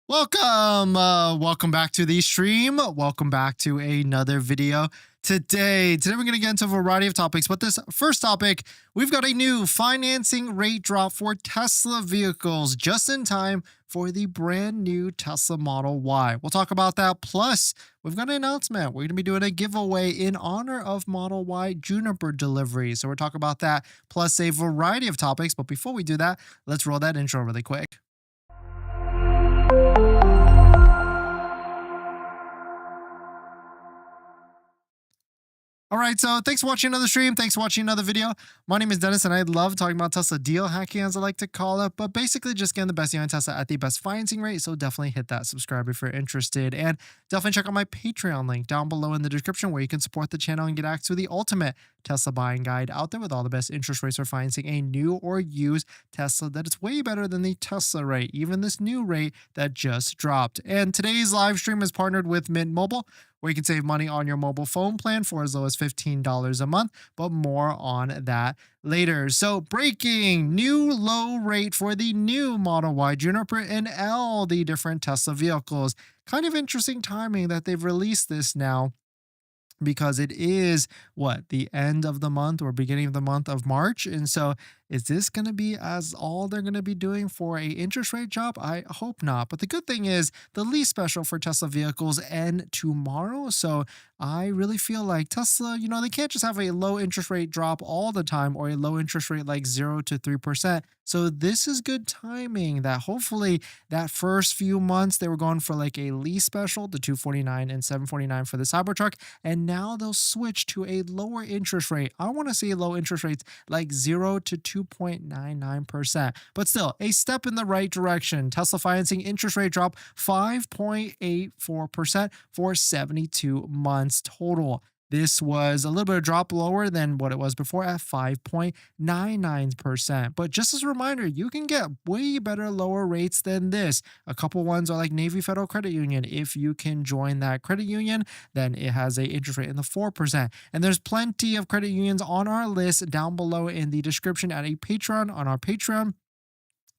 Welcome back to the stream. Welcome back to another video. Today we're going to get into a variety of topics, but this first topic, we've got a new financing rate drop for Tesla vehicles just in time for the brand new Tesla Model Y. We'll talk about that. Plus, we've got an announcement. We're going to be doing a giveaway in honor of Model Y Juniper delivery. So we're talking about that, plus a variety of topics. But before we do that, let's roll that intro really quick. All right, so thanks for watching another stream. Thanks for watching another video. My name is Dennis, and I love talking about Tesla deal hacking, as I like to call it, but basically just getting the best deal on Tesla at the best financing rate. So definitely hit that subscribe if you're interested, and definitely check out my Patreon link down below in the description where you can support the channel and get access to the ultimate Tesla buying guide out there with all the best interest rates for financing a new or used Tesla that is way better than the Tesla rate, even this new rate that just dropped. And today's live stream is partnered with Mint Mobile, where you can save money on your mobile phone plan for as low as $15 a month, but more on that later. So breaking new low rate for the new Model Y, Juniper, and all the different Tesla vehicles. Kind of interesting timing that they've released this now, because it is the end of the month or beginning of the month of March. And so is this going to be as all they're going to be doing for a interest rate drop? I hope not. But the good thing is the lease special for Tesla vehicles end tomorrow. So I really feel like Tesla, they can't just have a low interest rate drop all the time or a low interest rate like 0 to 3%. So this is good timing that hopefully that first few months they were going for like a lease special, the $249 and $749 for the Cybertruck. And now they'll switch to a lower interest rate. I want to see low interest rates like 0 to 2.99%. But still, a step in the right direction. Tesla financing interest rate drop 5.84% for 72 months total. This was a little bit of drop lower than what it was before at 5.99%. But just as a reminder, you can get way better lower rates than this. A couple ones are like Navy Federal Credit Union. If you can join that credit union, then it has a interest rate in the 4%. And there's plenty of credit unions on our list down below in the description at a Patreon on our Patreon.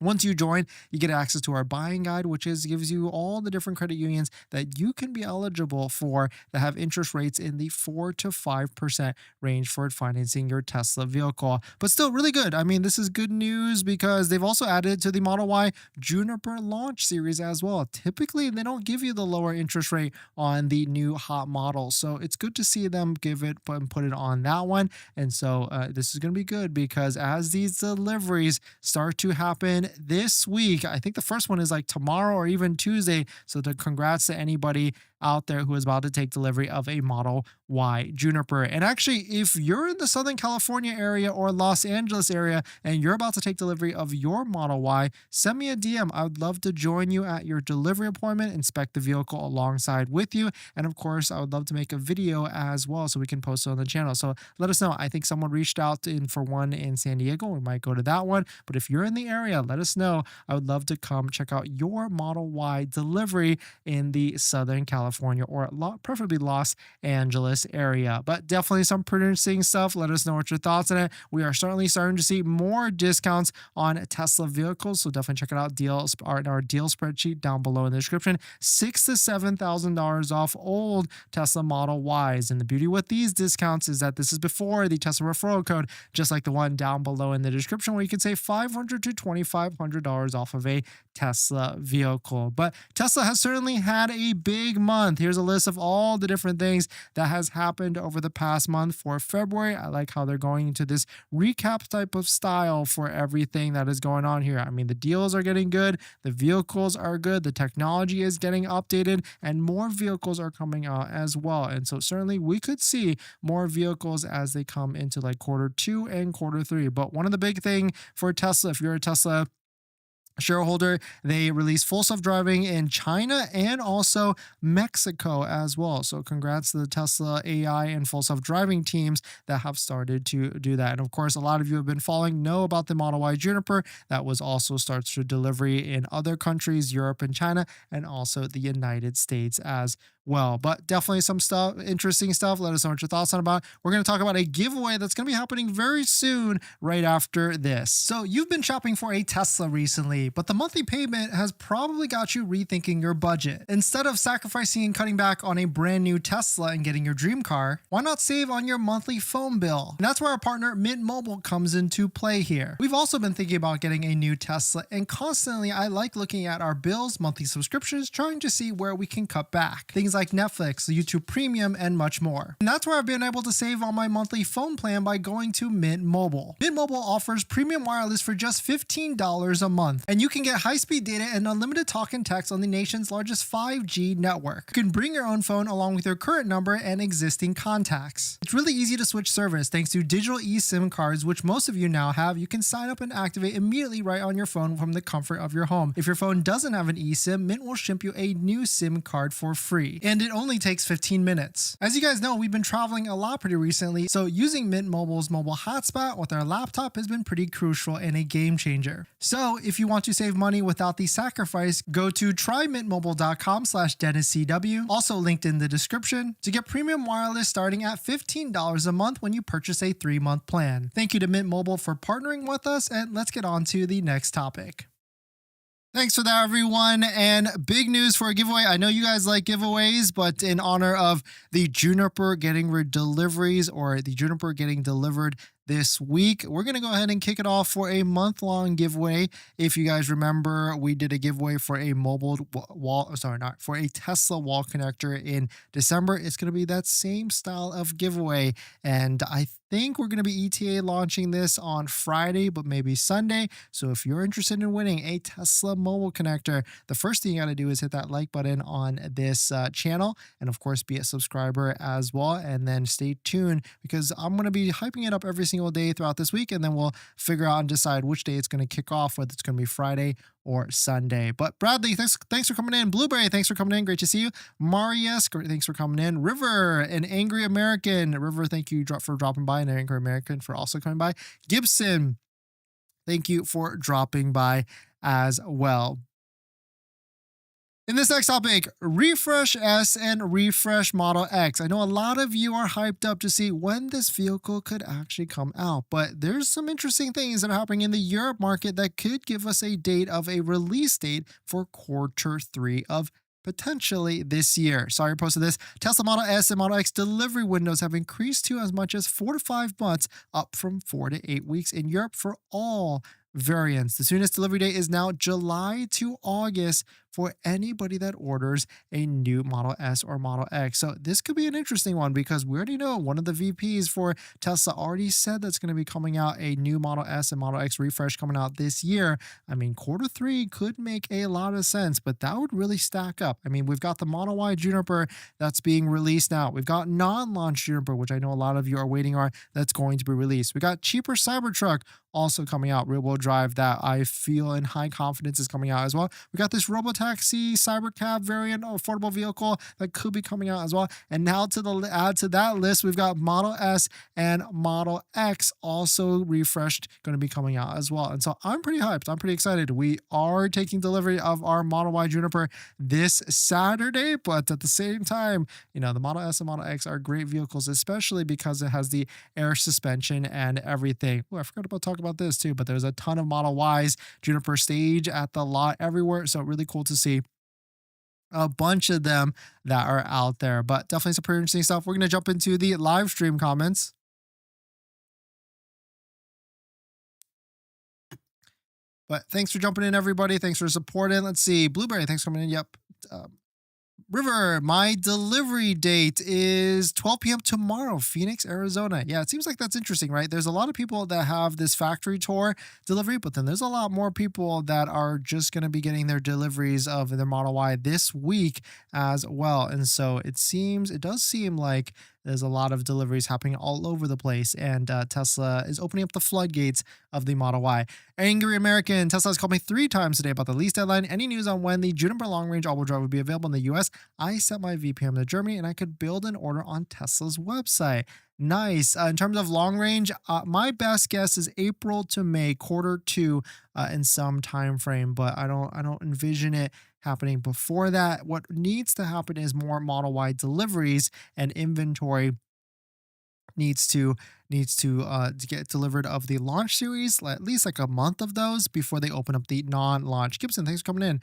Once you join, you get access to our buying guide, which gives you all the different credit unions that you can be eligible for that have interest rates in the 4 to 5% range for financing your Tesla vehicle. But still really good. I mean, this is good news because they've also added to the Model Y Juniper launch series as well. Typically, they don't give you the lower interest rate on the new hot model. So it's good to see them give it and put it on that one. And so this is going to be good because as these deliveries start to happen this week, I think the first one is like tomorrow or even Tuesday. So congrats to anybody out there who is about to take delivery of a Model Y Juniper. And actually, if you're in the Southern California area or Los Angeles area and you're about to take delivery of your Model Y, send me a DM. I would love to join you at your delivery appointment, inspect the vehicle alongside with you. And of course, I would love to make a video as well so we can post it on the channel. So let us know. I think someone reached out for one in San Diego. We might go to that one. But if you're in the area, let us know. I would love to come check out your Model Y delivery in the Southern California or preferably Los Angeles area. But definitely some pretty interesting stuff. Let us know what your thoughts on it. We are certainly starting to see more discounts on Tesla vehicles, so definitely check it out. Our deal spreadsheet down below in the description. $6,000 to $7,000 off old Tesla Model Ys. And the beauty with these discounts is that this is before the Tesla referral code, just like the one down below in the description, where you can save $500 to $2,500 off of a Tesla vehicle. But Tesla has certainly had a big month. Here's a list of all the different things that has happened over the past month for February. I like how they're going into this recap type of style for everything that is going on here. I mean, the deals are getting good, the vehicles are good, the technology is getting updated, and more vehicles are coming out as well. And so certainly we could see more vehicles as they come into like Q2 and Q3. But one of the big thing for Tesla, if you're a Tesla shareholder, they released full self-driving in China and also Mexico as well. So congrats to the Tesla AI and full self-driving teams that have started to do that. And of course, a lot of you have been following, know about the Model Y Juniper that was also starts to delivery in other countries, Europe and China, and also the United States as well. But definitely some stuff, interesting stuff. Let us know what your thoughts on about. We're going to talk about a giveaway that's going to be happening very soon right after this. So you've been shopping for a Tesla recently, but the monthly payment has probably got you rethinking your budget. Instead of sacrificing and cutting back on a brand new Tesla and getting your dream car, why not save on your monthly phone bill? And that's where our partner Mint Mobile comes into play here. We've also been thinking about getting a new Tesla, and constantly I like looking at our bills, monthly subscriptions, trying to see where we can cut back. Things like Netflix, YouTube Premium, and much more. And that's where I've been able to save on my monthly phone plan by going to Mint Mobile. Mint Mobile offers premium wireless for just $15 a month, and you can get high-speed data and unlimited talk and text on the nation's largest 5G network. You can bring your own phone along with your current number and existing contacts. It's really easy to switch service thanks to digital eSIM cards, which most of you now have. You can sign up and activate immediately right on your phone from the comfort of your home. If your phone doesn't have an eSIM, Mint will ship you a new SIM card for free, and it only takes 15 minutes. As you guys know, we've been traveling a lot pretty recently, so using Mint Mobile's mobile hotspot with our laptop has been pretty crucial and a game changer. So if you want to save money without the sacrifice, go to trymintmobile.com/DennisCW, also linked in the description, to get premium wireless starting at $15 a month when you purchase a 3-month plan. Thank you to Mint Mobile for partnering with us, and let's get on to the next topic. Thanks for that, everyone. And big news for a giveaway. I know you guys like giveaways, but in honor of the Juniper getting deliveries, or the Juniper getting delivered this week, we're going to go ahead and kick it off for a month-long giveaway. If you guys remember, we did a giveaway for a for a Tesla wall connector in December. It's going to be that same style of giveaway, and I think we're going to be ETA launching this on Friday, but maybe Sunday. So if you're interested in winning a Tesla mobile connector, the first thing you got to do is hit that like button on this channel, and of course be a subscriber as well. And then stay tuned, because I'm going to be hyping it up every single day throughout this week, and then we'll figure out and decide which day it's going to kick off, whether it's going to be Friday or Sunday. But Bradley, thanks for coming in. Blueberry, thanks for coming in. Great to see you. Marius, thanks for coming in. River, an Angry American. River, thank you for dropping by, and an Angry American for also coming by. Gibson, thank you for dropping by as well. In this next topic, Refresh S and Refresh Model X. I know a lot of you are hyped up to see when this vehicle could actually come out, but there's some interesting things that are happening in the Europe market that could give us a date of a release date for Q3 of potentially this year. Sorry, I posted this. Tesla Model S and Model X delivery windows have increased to as much as 4 to 5 months, up from 4 to 8 weeks in Europe for all variants. The soonest delivery date is now July to August for anybody that orders a new Model S or Model X. So this could be an interesting one, because we already know one of the VPs for Tesla already said that's going to be coming out a new Model S and Model X refresh coming out this year. I mean, Q3 could make a lot of sense, but that would really stack up. I mean, we've got the Model Y Juniper that's being released now. We've got non-launch Juniper, which I know a lot of you are waiting on, that's going to be released. We got cheaper Cybertruck also coming out, rear-wheel drive, that I feel in high confidence is coming out as well. We got this Robotaxi Cybercab variant affordable vehicle that could be coming out as well. And now to add to that list, we've got Model S and Model X also refreshed, going to be coming out as well. And so I'm pretty hyped. I'm pretty excited. We are taking delivery of our Model Y Juniper this Saturday, but at the same time, you know, the Model S and Model X are great vehicles, especially because it has the air suspension and everything. Oh, I forgot about talking about this too, but there's a ton of Model Ys Juniper stage at the lot everywhere, so really cool to see a bunch of them that are out there. But definitely some pretty interesting stuff. We're going to jump into the live stream comments. But thanks for jumping in, everybody. Thanks for supporting. Let's see. Blueberry, thanks for coming in. Yep. River, my delivery date is 12 p.m. tomorrow, Phoenix, Arizona. Yeah, it seems like that's interesting, right? There's a lot of people that have this factory tour delivery, but then there's a lot more people that are just going to be getting their deliveries of their Model Y this week as well. And so it does seem like there's a lot of deliveries happening all over the place, and Tesla is opening up the floodgates of the Model Y. Angry American, Tesla has called me 3 times today about the lease deadline. Any news on when the Juniper long-range all-wheel drive will be available in the US? I sent my VPM to Germany, and I could build an order on Tesla's website. Nice. In terms of long range, my best guess is April to May, Q2, in some time frame, but I don't envision it happening before that. What needs to happen is more Model Y deliveries, and inventory needs to to get delivered of the launch series, at least like a month of those before they open up the non-launch. Gibson, thanks for coming in.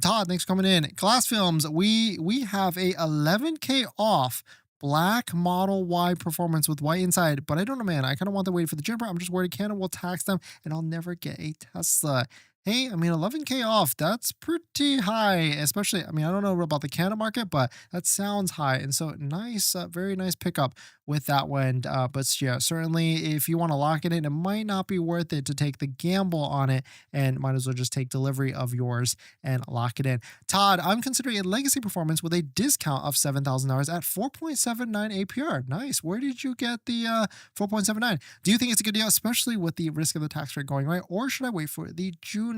Todd, thanks for coming in. Glass Films, we have a 11K off black Model Y Performance with white inside, but I don't know, man. I kind of want to wait for the Juniper. I'm just worried Canada will tax them and I'll never get a Tesla. Hey, I mean, 11K off, that's pretty high, especially, I mean, I don't know about the Canada market, but that sounds high. And so nice, very nice pickup with that one. But yeah, certainly if you want to lock it in, it might not be worth it to take the gamble on it, and might as well just take delivery of yours and lock it in. Todd, I'm considering a legacy performance with a discount of $7,000 at 4.79 APR. Nice. Where did you get the 4.79? Do you think it's a good deal, especially with the risk of the tax rate going right? Or should I wait for the Juniper?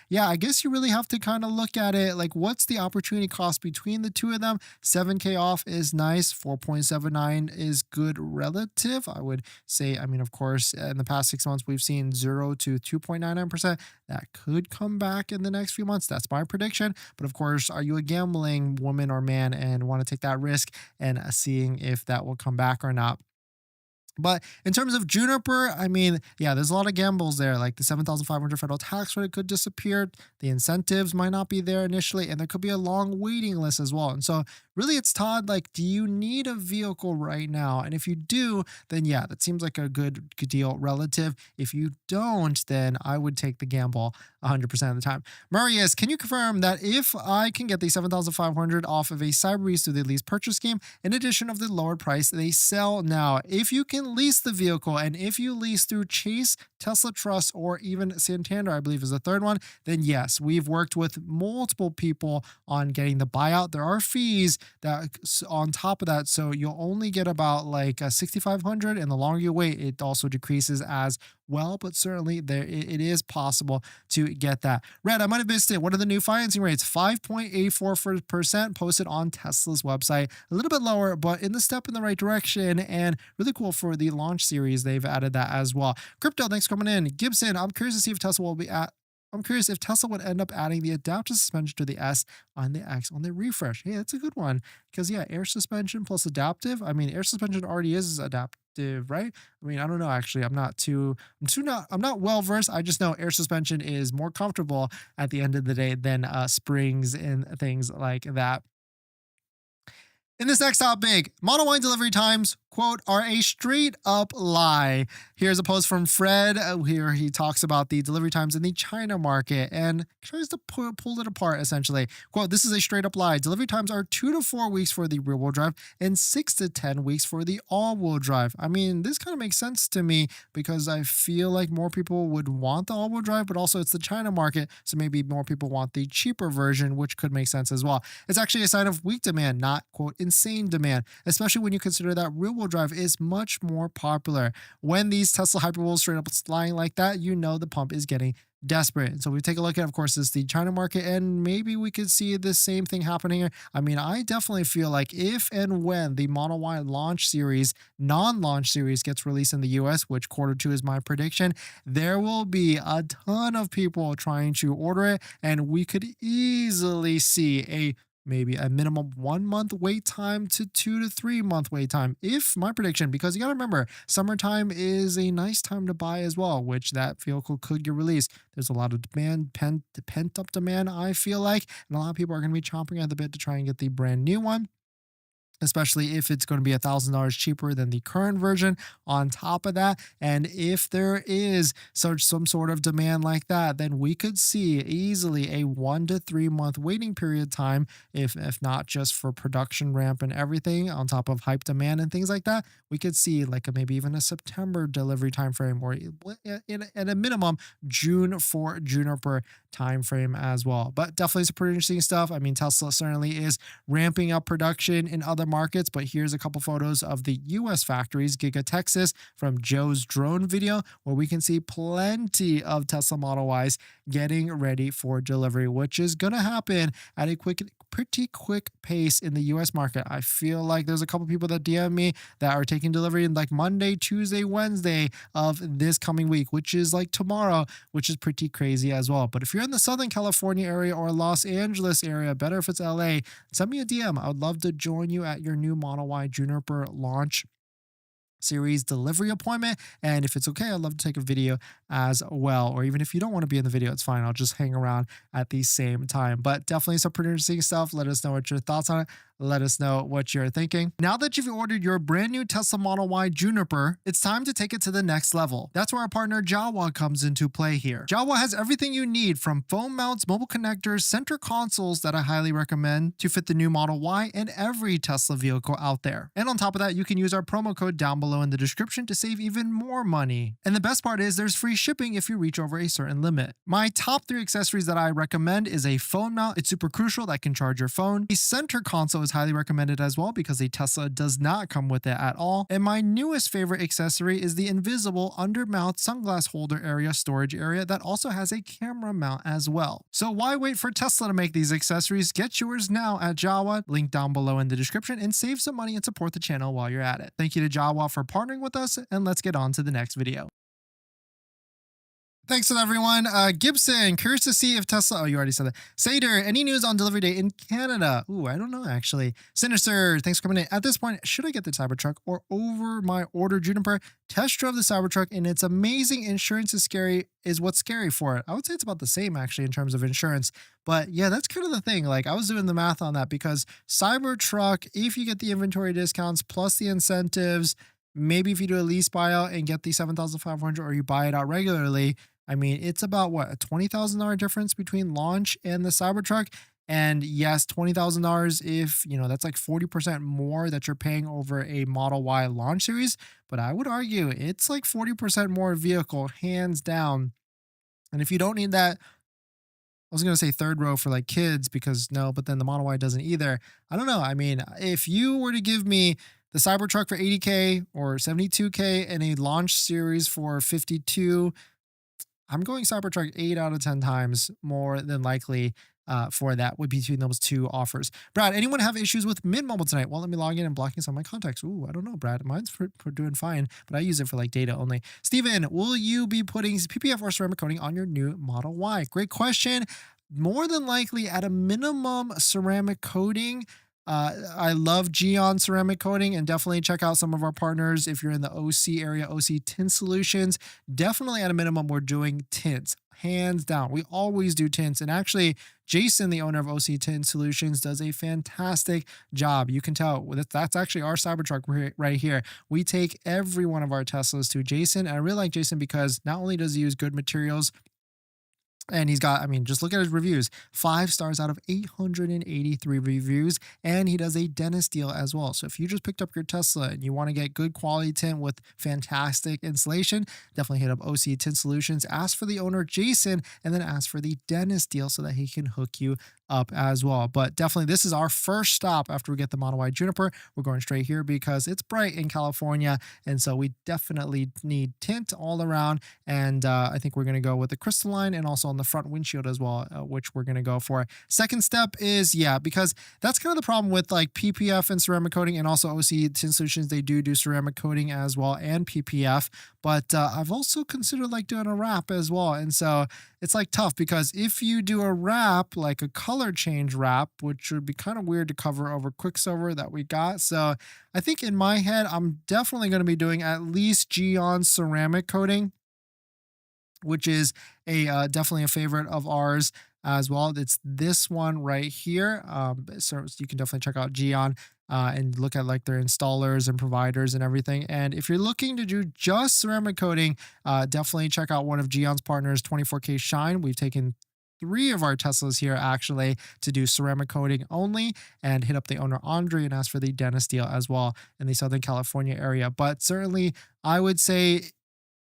Yeah, I guess you really have to kind of look at it like, what's the opportunity cost between the two of them? 7K off is nice. 4.79 is good relative. I would say, I mean, of course, in the past 6 months, we've seen 0 to 2.99%. That could come back in the next few months. That's my prediction. But of course, are you a gambling woman or man and want to take that risk and seeing if that will come back or not? But in terms of Juniper, I mean, yeah, there's a lot of gambles there. Like the 7,500 federal tax rate could disappear. The incentives might not be there initially, and there could be a long waiting list as well. And so really it's Todd, like, do you need a vehicle right now? And if you do, then yeah, that seems like a good deal relative. If you don't, then I would take the gamble 100% of the time. Marius, can you confirm that if I can get the 7,500 off of a Cyberbeast through the lease purchase scheme, in addition of the lowered price they sell now, if you can lease the vehicle, and if you lease through Chase, Tesla Trust, or even Santander, I believe is the third one, then yes, we've worked with multiple people on getting the buyout. There are fees that on top of that, so you'll only get about like 6,500, and the longer you wait, it also decreases as well, but certainly there it is possible to get that. Red, I might have missed it. What are the new financing rates? 5.84% posted on Tesla's website. A little bit lower, but in the step in the right direction, and really cool for the launch series. They've added that as well. Crypto, thanks for coming in. Gibson, I'm curious to see if Tesla will be at I'm curious if Tesla would end up adding the adaptive suspension to the S on the X on the refresh. Hey, that's a good one. Because yeah, air suspension plus adaptive. I mean, air suspension already is adaptive, right? I mean, I don't know actually. I'm not well versed. I just know air suspension is more comfortable at the end of the day than springs and things like that. In this next topic, Model Y delivery times, quote, are a straight up lie. Here's a post from Fred. Here he talks about the delivery times in the China market and tries to pull it apart essentially. Quote, this is a straight up lie. Delivery times are 2 to 4 weeks for the rear wheel drive and 6 to 10 weeks for the all wheel drive. I mean, this kind of makes sense to me because I feel like more people would want the all wheel drive, but also it's the China market. So maybe more people want the cheaper version, which could make sense as well. It's actually a sign of weak demand, not, quote, insane demand, especially when you consider that rear wheel drive is much more popular. When these Tesla Hyperwheels straight up lying like that, you know the pump is getting desperate. And so we take a look at, of course, is the China market, and maybe we could see the same thing happening here. I mean, I definitely feel like if and when the Model Y launch series, non-launch series gets released in the US, which Q2 is my prediction, there will be a ton of people trying to order it, and we could easily see maybe a minimum 1 month wait time to 2 to 3 month wait time. If my prediction, because you got to remember, summertime is a nice time to buy as well, which that vehicle could get released. There's a lot of demand, pent up demand, I feel like, and a lot of people are going to be chomping at the bit to try and get the brand new one, especially if it's going to be $1,000 cheaper than the current version on top of that. And if there is some sort of demand like that, then we could see easily a 1 to 3 month waiting period time, if not just for production ramp and everything on top of hype demand and things like that. We could see like maybe even a September delivery time frame, or at a minimum June for Juniper time frame as well. But definitely some pretty interesting stuff. I mean, Tesla certainly is ramping up production in other markets, but here's a couple photos of the US factories, Giga Texas from Joe's drone video, where we can see plenty of Tesla Model Ys getting ready for delivery, which is going to happen at a pretty quick pace in the US market. I feel like there's a couple people that DM me that are taking delivery in like Monday, Tuesday, Wednesday of this coming week, which is like tomorrow, which is pretty crazy as well. But if you're in the Southern California area or Los Angeles area, better if it's LA, send me a DM. I would love to join you at your new Model Y Juniper launch series delivery appointment. And if it's okay, I'd love to take a video as well. Or even if you don't want to be in the video, it's fine. I'll just hang around at the same time. But definitely some pretty interesting stuff. Let us know what your thoughts on it. Let us know what you're thinking. Now that you've ordered your brand new Tesla Model Y Juniper, it's time to take it to the next level. That's where our partner Jawa comes into play here. Jawa has everything you need, from phone mounts, mobile connectors, center consoles that I highly recommend to fit the new Model Y and every Tesla vehicle out there. And on top of that, you can use our promo code down below in the description to save even more money. And the best part is there's free shipping if you reach over a certain limit. My top 3 accessories that I recommend is a phone mount. It's super crucial, that can charge your phone. A center console is highly recommended as well because a Tesla does not come with it at all. And my newest favorite accessory is the invisible under mount sunglass holder area storage area that also has a camera mount as well. So why wait for Tesla to make these accessories? Get yours now at Jawa, link down below in the description, and save some money and support the channel while you're at it. Thank you to Jawa for partnering with us, and let's get on to the next video. Thanks to everyone. Gibson, curious to see if Tesla, oh, you already said that. Sater, any news on delivery date in Canada? Ooh, I don't know, actually. Sinister, thanks for coming in. At this point, should I get the Cybertruck or over my order Juniper? Test drove the Cybertruck and it's amazing. Insurance is what's scary for it. I would say it's about the same actually in terms of insurance. But yeah, that's kind of the thing. Like I was doing the math on that because Cybertruck, if you get the inventory discounts plus the incentives, maybe if you do a lease buyout and get the 7,500 or you buy it out regularly, I mean, it's about what, a $20,000 difference between launch and the Cybertruck. And yes, $20,000 if, you know, that's like 40% more that you're paying over a Model Y launch series. But I would argue it's like 40% more vehicle, hands down. And if you don't need that, I was going to say third row for like kids because no, but then the Model Y doesn't either. I don't know. I mean, if you were to give me the Cybertruck for 80K or 72K and a launch series for 52, I'm going Cybertruck 8 out of 10 times more than likely for that would be between those two offers. Brad, anyone have issues with Mint Mobile tonight? Well, let me log in and blocking some of my contacts. Ooh, I don't know, Brad. Mine's for doing fine, but I use it for like data only. Steven, will you be putting PPF or ceramic coating on your new Model Y? Great question. More than likely, at a minimum, ceramic coating. I love Geon ceramic coating, and definitely check out some of our partners if you're in the OC area, OC Tint Solutions. Definitely at a minimum, we're doing tints. Hands down. We always do tints. And actually, Jason, the owner of OC Tint Solutions, does a fantastic job. You can tell that's actually our Cybertruck right here. We take every one of our Teslas to Jason. And I really like Jason because not only does he use good materials, and he's got, I mean, just look at his reviews. 5 stars out of 883 reviews. And he does a dentist deal as well. So if you just picked up your Tesla and you want to get good quality tint with fantastic insulation, definitely hit up OC Tint Solutions. Ask for the owner, Jason, and then ask for the dentist deal so that he can hook you up as well. But definitely this is our first stop after we get the Model Y Juniper. We're going straight here because it's bright in California. And so we definitely need tint all around. And I think we're going to go with the crystalline and also on the front windshield as well, which we're going to go for. Second step is, yeah, because that's kind of the problem with like PPF and ceramic coating, and also OC Tint Solutions. They do ceramic coating as well and PPF. But I've also considered like doing a wrap as well. And so it's like tough because if you do a wrap, like a color change wrap, which would be kind of weird to cover over Quicksilver that we got. So I think in my head, I'm definitely going to be doing at least Geon ceramic coating, which is a definitely a favorite of ours as well. It's this one right here. So you can definitely check out Geon and look at like their installers and providers and everything. And if you're looking to do just ceramic coating, definitely check out one of Geon's partners, 24K Shine. We've taken 3 of our Teslas here actually to do ceramic coating only, and hit up the owner Andre and ask for the dentist deal as well in the Southern California area. But certainly I would say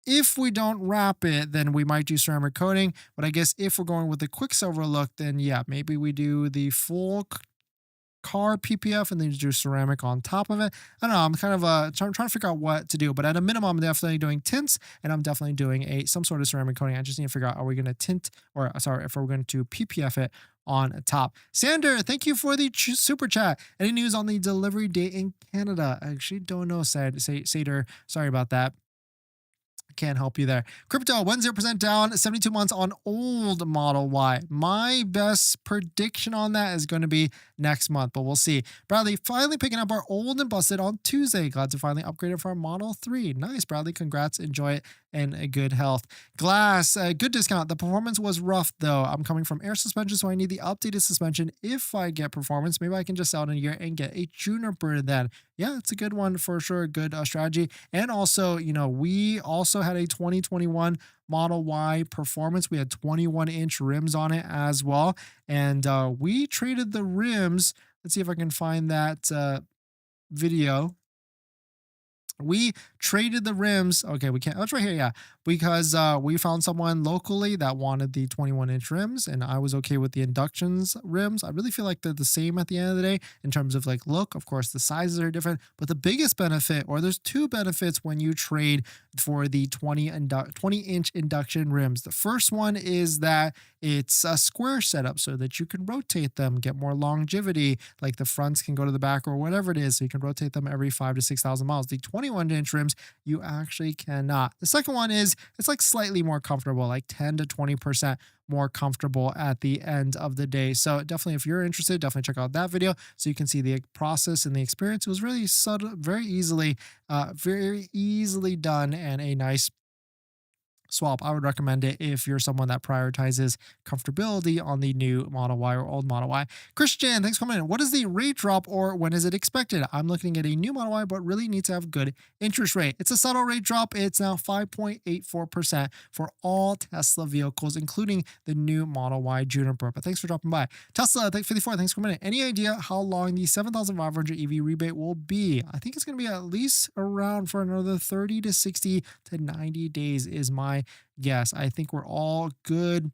if we don't wrap it, then we might do ceramic coating. But I guess if we're going with the Quicksilver look, then yeah, maybe we do the full car PPF and then you do ceramic on top of it. I don't know. I'm kind of trying to figure out what to do, but at a minimum, I'm definitely doing tints and I'm definitely doing some sort of ceramic coating. I just need to figure out, are we going to tint or sorry, if we're going to PPF it on top. Sander, thank you for the super chat. Any news on the delivery date in Canada? I actually don't know, Sader. Sorry about that. Can't help you there. Crypto 10% down, 72 months on old Model Y. My best prediction on that is going to be next month, but we'll see. Bradley, finally picking up our old and busted on Tuesday. Glad to finally upgrade it for our Model 3. Nice, Bradley. Congrats. Enjoy it in a good health. Glass, good discount. The performance was rough though. I'm coming from air suspension, so I need the updated suspension. If I get performance, maybe I can just sell it in a year and get a Juniper then. Yeah, it's a good one for sure. Good strategy. And also, we also had a 2021 Model Y Performance. We had 21-inch rims on it as well. And we traded the rims. Let's see if I can find that video. We traded the rims. Okay, we can't. That's right here. Yeah, because we found someone locally that wanted the 21-inch rims, and I was okay with the inductions rims. I really feel like they're the same at the end of the day in terms of like look. Of course, the sizes are different, but the biggest benefit, or there's two benefits when you trade for the 20-inch induction rims. The first one is that it's a square setup so that you can rotate them, get more longevity. Like the fronts can go to the back or whatever it is, so you can rotate them every 5,000 to 6,000 miles. The 21-inch rims, you actually cannot. The second one is it's like slightly more comfortable, like 10 to 20% more comfortable at the end of the day. So definitely, if you're interested, definitely check out that video so you can see the process and the experience. It was really subtle, very easily done, and a nice swap. I would recommend it if you're someone that prioritizes comfortability on the new Model Y or old Model Y. Christian, thanks for coming in. What is the rate drop, or when is it expected? I'm looking at a new Model Y, but really need to have good interest rate. It's a subtle rate drop. It's now 5.84% for all Tesla vehicles, including the new Model Y Juniper. But thanks for dropping by. Tesla, 54, thanks for coming in. Any idea how long the 7,500 EV rebate will be? I think it's going to be at least around for another 30 to 60 to 90 days is my guess. I think we're all good.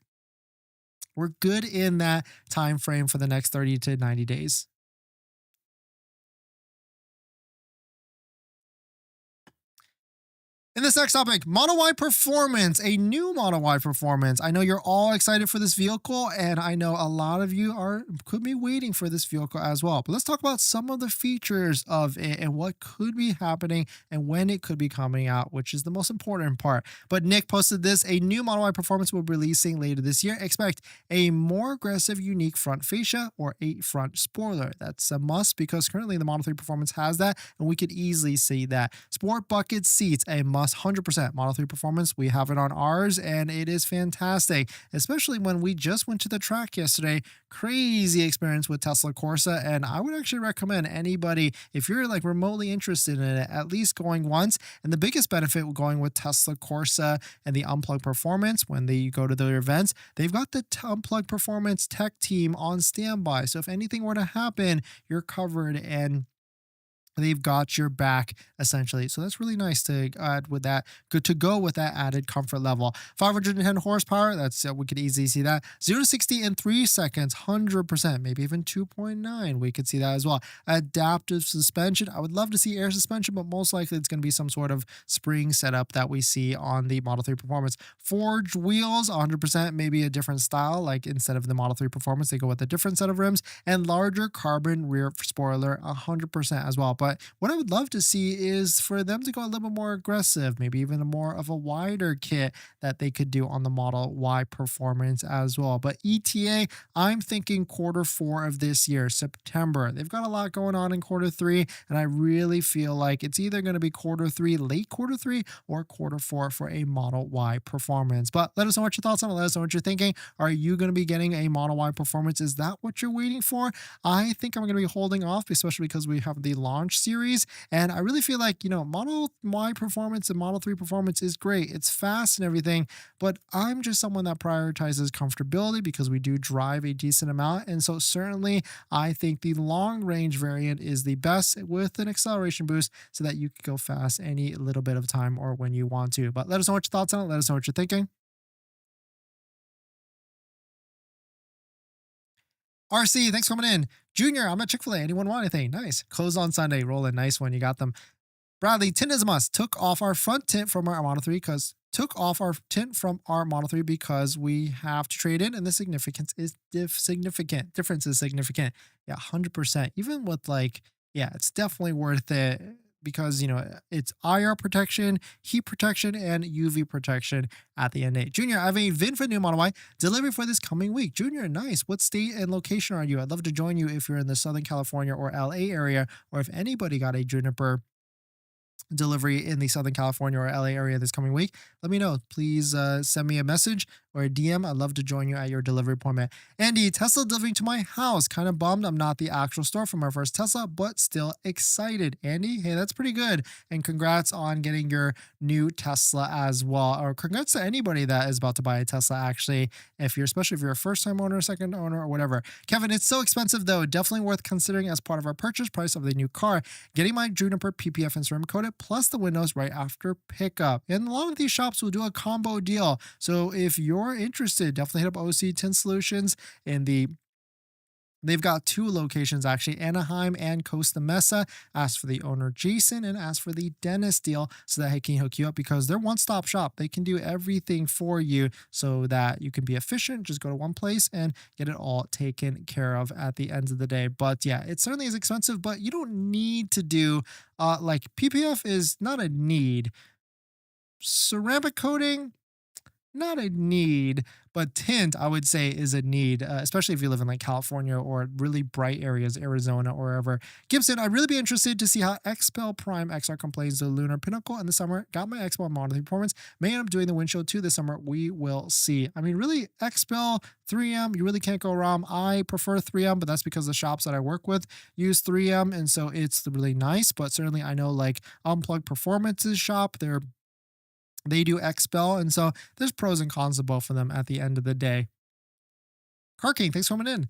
We're good in that time frame for the next 30 to 90 days. In this next topic, Model Y Performance, a new Model Y Performance. I know you're all excited for this vehicle, and I know a lot of you could be waiting for this vehicle as well. But let's talk about some of the features of it and what could be happening and when it could be coming out, which is the most important part. But Nick posted this, a new Model Y Performance will be releasing later this year. Expect a more aggressive, unique front fascia or a front spoiler. That's a must because currently the Model 3 Performance has that, and we could easily see that. Sport bucket seats, a must 100%. Model 3 Performance, we have it on ours, and it is fantastic, especially when we just went to the track yesterday. Crazy experience with Tesla Corsa, and I would actually recommend anybody, if you're like remotely interested in it, at least going once. And the biggest benefit going with Tesla Corsa and the Unplugged Performance, when they go to their events, they've got the Unplugged Performance tech team on standby. So if anything were to happen, you're covered, and they've got your back essentially. So that's really nice to add with that. Good to go with that added comfort level. 510 horsepower. That's we could easily see that. 0 to 60 in 3 seconds, 100%, maybe even 2.9. We could see that as well. Adaptive suspension. I would love to see air suspension, but most likely it's going to be some sort of spring setup that we see on the Model 3 Performance. Forged wheels, 100%, maybe a different style. Like instead of the Model 3 Performance, they go with a different set of rims, and larger carbon rear spoiler, 100% as well. But what I would love to see is for them to go a little bit more aggressive, maybe even more of a wider kit that they could do on the Model Y Performance as well. But ETA, I'm thinking Q4 of this year, September. They've got a lot going on in Q3, and I really feel like it's either going to be Q3, late Q3, or Q4 for a Model Y Performance. But let us know what your thoughts on it. Let us know what you're thinking. Are you going to be getting a Model Y Performance? Is that what you're waiting for? I think I'm going to be holding off, especially because we have the launch series. And I really feel like, Model Y Performance and Model 3 Performance is great. It's fast and everything, but I'm just someone that prioritizes comfortability because we do drive a decent amount. And so certainly I think the long range variant is the best with an acceleration boost so that you can go fast any little bit of time or when you want to. But let us know what your thoughts on it. Let us know what you're thinking. RC, thanks for coming in. Junior, I'm at Chick-fil-A. Anyone want anything? Nice. Closed on Sunday. Rolling. Nice one. You got them. Bradley, tint is a must. Took off our front tint from our Model 3 because we have to trade in, and the significance is significant. Difference is significant. Yeah, 100%. Even with like, yeah, it's definitely worth it because it's IR protection, heat protection, and UV protection at the end of the day. Junior, I have a VIN for new Model Y delivery for this coming week. Junior, nice. What state and location are you? I'd love to join you if you're in the Southern California or LA area, or if anybody got a Juniper delivery in the Southern California or LA area this coming week, let me know. Please send me a message or a DM. I'd love to join you at your delivery appointment. Andy, Tesla delivering to my house. Kind of bummed I'm not the actual store for my first Tesla, but still excited. Andy, hey, that's pretty good. And congrats on getting your new Tesla as well. Or congrats to anybody that is about to buy a Tesla, actually, especially if you're a first-time owner, second owner, or whatever. Kevin, it's so expensive though. Definitely worth considering as part of our purchase price of the new car. Getting my Juniper PPF and ceramic coated plus the windows right after pickup. And a lot of these shops will do a combo deal. So if you're interested, definitely hit up OC Tint Solutions they've got 2 locations actually, Anaheim and Costa Mesa. Ask for the owner Jason and ask for the dentist deal so that he can hook you up because they're one-stop shop. They can do everything for you so that you can be efficient. Just go to one place and get it all taken care of at the end of the day. But yeah, it certainly is expensive, but you don't need to do like PPF is not a need. Ceramic coating, not a need, but tint, I would say, is a need, especially if you live in like California or really bright areas, Arizona or wherever. Gibson, I'd really be interested to see how XPEL Prime XR complains to Lunar Pinnacle in the summer. Got my XPEL Model 3 Performance. May end up doing the windshield too this summer. We will see. I mean, really, XPEL 3M, you really can't go wrong. I prefer 3M, but that's because the shops that I work with use 3M, and so it's really nice. But certainly, I know like Unplugged Performance's shop, they do XPEL, and so there's pros and cons to both of them at the end of the day. Car King, thanks for coming in.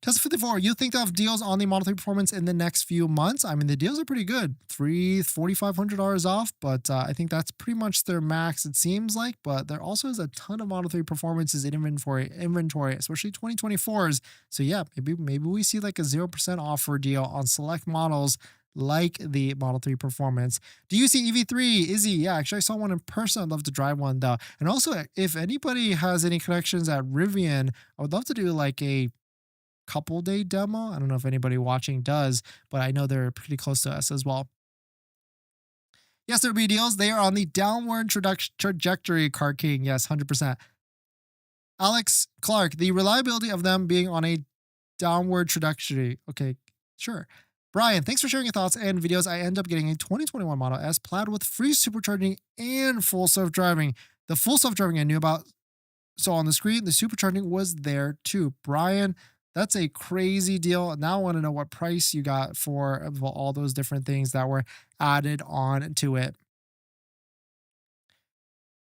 Tesla 54, you think they'll have deals on the Model 3 Performance in the next few months? I mean, the deals are pretty good. $4,500 off, but I think that's pretty much their max, it seems like. But there also is a ton of Model 3 Performances in inventory, especially 2024s. So yeah, maybe we see like a 0% offer deal on select models like the Model 3 Performance. Do you see EV3? Izzy? Yeah, actually I saw one in person. I'd love to drive one though. And also, if anybody has any connections at Rivian, I would love to do like a couple day demo. I don't know if anybody watching does, but I know they're pretty close to us as well. Yes, there will be deals. They are on the downward trajectory, Car King. Yes, 100%. Alex Clark, the reliability of them being on a downward trajectory. Okay, sure. Brian, thanks for sharing your thoughts and videos. I end up getting a 2021 Model S Plaid with free supercharging and full self-driving. The full self-driving I knew about, so on the screen, the supercharging was there too. Brian, that's a crazy deal. Now I want to know what price you got for all those different things that were added on to it.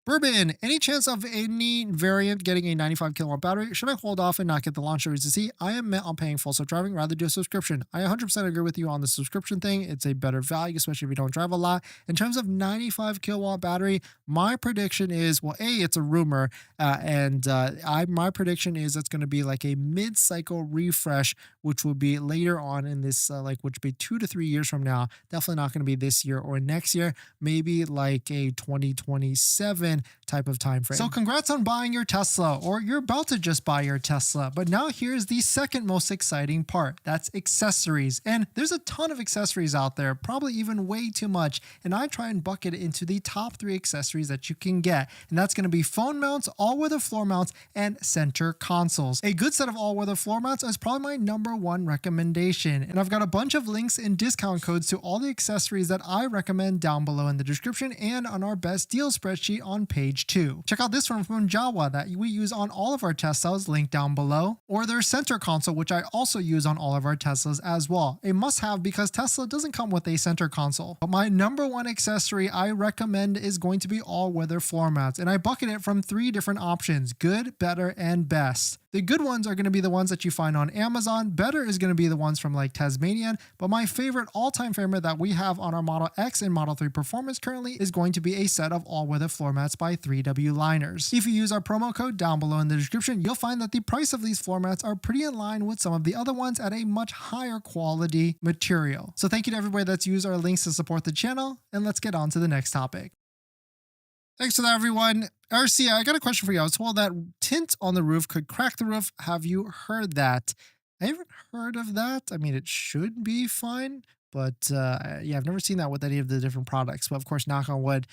Bourbon, any chance of any variant getting a 95 kilowatt battery? Should I hold off and not get the launch series to see? I am meant on paying full self-driving, rather do a subscription. I 100% agree with you on the subscription thing. It's a better value, especially if you don't drive a lot. In terms of 95 kilowatt battery, my prediction is, well, it's a rumor, my prediction is it's going to be like a mid-cycle refresh, which will be later on in this, which would be 2 to 3 years from now. Definitely not going to be this year or next year. Maybe like a 2027 type of time frame. So congrats on buying your Tesla, or you're about to just buy your Tesla. But now here's the second most exciting part. That's accessories. And there's a ton of accessories out there, probably even way too much. And I try and bucket it into the top 3 accessories that you can get. And that's going to be phone mounts, all-weather floor mounts, and center consoles. A good set of all-weather floor mounts is probably my #1 recommendation. And I've got a bunch of links and discount codes to all the accessories that I recommend down below in the description and on our best deal spreadsheet on page 2. Check out this one from Jawa that we use on all of our Teslas, linked down below, or their center console, which I also use on all of our Teslas as well. A must-have because Tesla doesn't come with a center console. But my #1 accessory I recommend is going to be all-weather floor mats, and I bucket it from 3 different options: good, better, and best. The good ones are going to be the ones that you find on Amazon. Better is going to be the ones from like Tasmanian. But my favorite, all-time favorite that we have on our Model X and Model 3 Performance currently is going to be a set of all-weather floor mats by 3W Liners. If you use our promo code down below in the description, you'll find that the price of these floor mats are pretty in line with some of the other ones at a much higher quality material. So thank you to everybody that's used our links to support the channel, and let's get on to the next topic. Thanks for that, everyone. RC, I got a question for you. I was told that tint on the roof could crack the roof. Have you heard that? I haven't heard of that. I mean, it should be fine, but yeah, I've never seen that with any of the different products. But of course, knock on wood,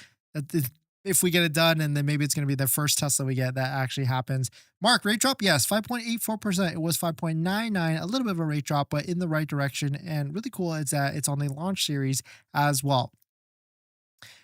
if we get it done, and then maybe it's going to be the first Tesla we get that actually happens. Mark, rate drop? Yes, 5.84%. It was 5.99, a little bit of a rate drop, but in the right direction. And really cool is that it's on the launch series as well.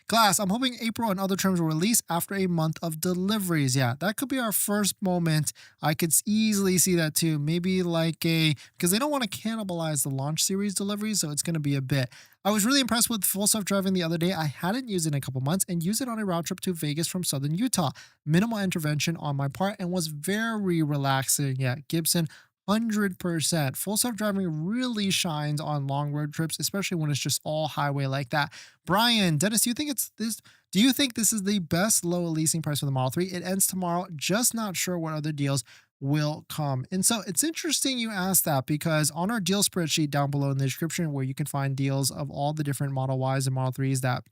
Glass, I'm hoping April and other trims will release after a month of deliveries. Yeah, that could be our first moment. I could easily see that too. Maybe like because they don't want to cannibalize the launch series deliveries, so it's going to be a bit. I was really impressed with full self-driving the other day. I hadn't used it in a couple months and used it on a road trip to Vegas from southern Utah. Minimal intervention on my part and was very relaxing. Yeah, Gibson, 100%. Full self-driving really shines on long road trips, especially when it's just all highway like that. Brian, Dennis, do you think it's this? Do you think this is the best low leasing price for the Model 3? It ends tomorrow. Just not sure what other deals will come. And so it's interesting you asked that, because on our deal spreadsheet down below in the description, where you can find deals of all the different Model Ys and Model 3s that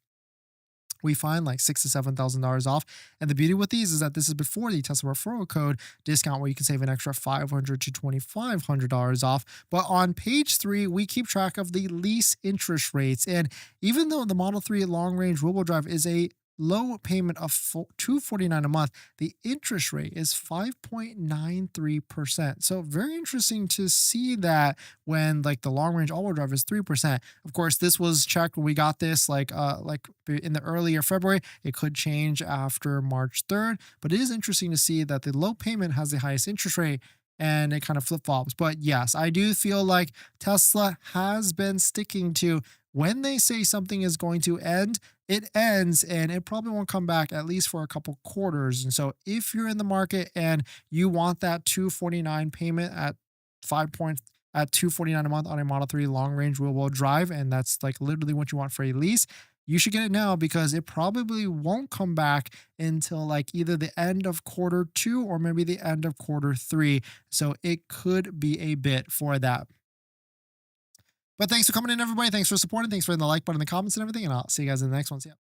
we find like $6,000 to $7,000 off. And the beauty with these is that this is before the Tesla referral code discount, where you can save an extra $500 to $2,500 off. But on page 3, we keep track of the lease interest rates. And even though the Model 3 long range rear-wheel drive is a low payment of $249 a month, the interest rate is 5.93%. So very interesting to see that when like the long range all-wheel drive is 3%. Of course, this was checked when we got this like in the earlier February. It could change after March 3rd, but it is interesting to see that the low payment has the highest interest rate, and it kind of flip-flops. But yes, I do feel like Tesla has been sticking to, when they say something is going to end, it ends, and it probably won't come back at least for a couple quarters. And so if you're in the market and you want that $249 payment at 5 points at $249 a month on a Model 3 long range rear-wheel drive, and that's like literally what you want for a lease, you should get it now, because it probably won't come back until like either the end of Q2 or maybe the end of Q3. So it could be a bit for that. But thanks for coming in, everybody. Thanks for supporting. Thanks for hitting the like button in the comments and everything. And I'll see you guys in the next one. See ya.